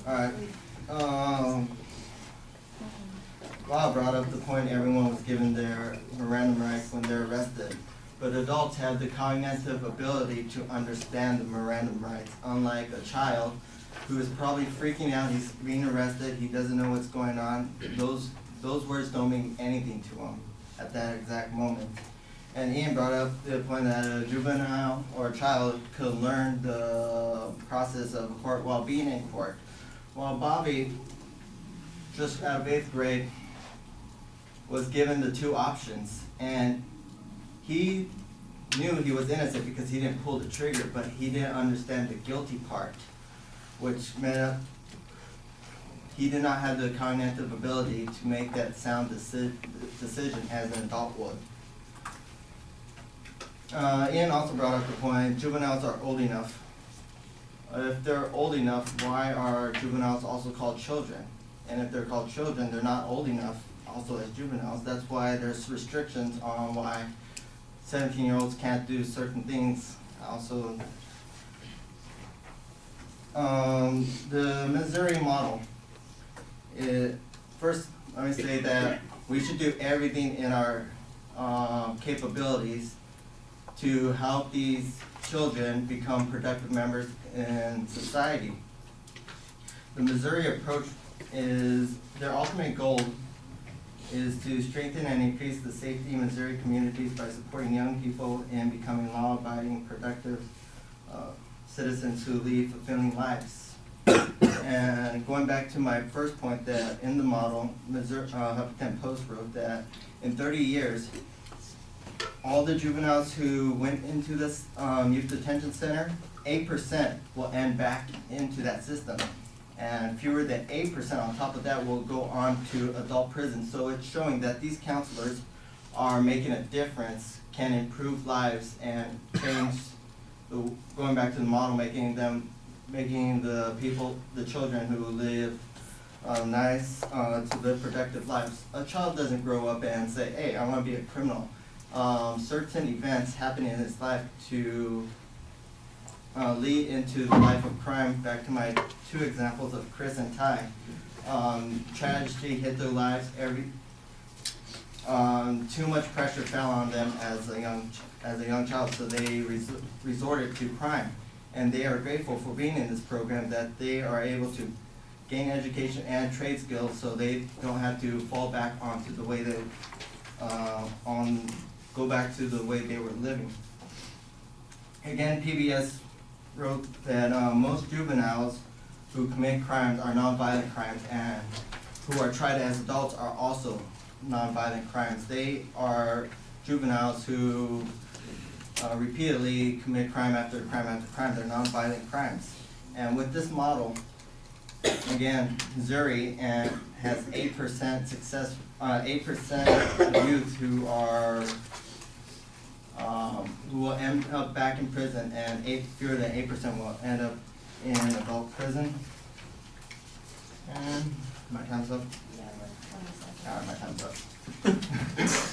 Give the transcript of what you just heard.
Alright. Bob brought up the point everyone was given their Miranda rights when they're arrested. But adults have the cognitive ability to understand the Miranda rights, unlike a child who is probably freaking out. He's being arrested. He doesn't know what's going on. Those words don't mean anything to him at that exact moment. And Ian brought up the point that a juvenile or a child could learn the process of a court while being in court. While Bobby, just out of 8th grade, was given the two options, and he knew he was innocent because he didn't pull the trigger, but he didn't understand the guilty part, which meant he did not have the cognitive ability to make that sound decision as an adult would. Ian also brought up the point, juveniles are old enough. If they're old enough, why are juveniles also called children? And if they're called children, they're not old enough also as juveniles. That's why there's restrictions on why 17-year-olds can't do certain things. Also, the Missouri model. First, let me say that we should do everything in our capabilities to help these children become productive members in society. The Missouri approach is, their ultimate goal is to strengthen and increase the safety in Missouri communities by supporting young people in becoming law-abiding, productive citizens who lead fulfilling lives. And going back to my first point, that in the model, Missouri Huffington Post wrote that in 30 years, all the juveniles who went into this youth detention center, 8% will end back into that system. And fewer than 8% on top of that will go on to adult prison. So it's showing that these counselors are making a difference, can improve lives and change, going back to the model, making the people, the children who live nice, to live productive lives. A child doesn't grow up and say, hey, I want to be a criminal. Certain events happen in his life to lead into the life of crime. Back to my two examples of Chris and Ty. Tragedy hit their lives. Too much pressure fell on them as a young child, so they resorted to crime. And they are grateful for being in this program, that they are able to gain education and trade skills, so they don't have to fall back onto the way they go back to the way they were living. Again, PBS wrote that most juveniles who commit crimes are nonviolent crimes, and who are tried as adults are also nonviolent crimes. They are juveniles who repeatedly commit crime after crime after crime. They're nonviolent crimes. And with this model, again, Missouri has 8% success, 8% of youth who are who will end up back in prison, and fewer than 8% will end up in adult prison. And my time's up. Yeah, like 20 seconds. All right, my time's up.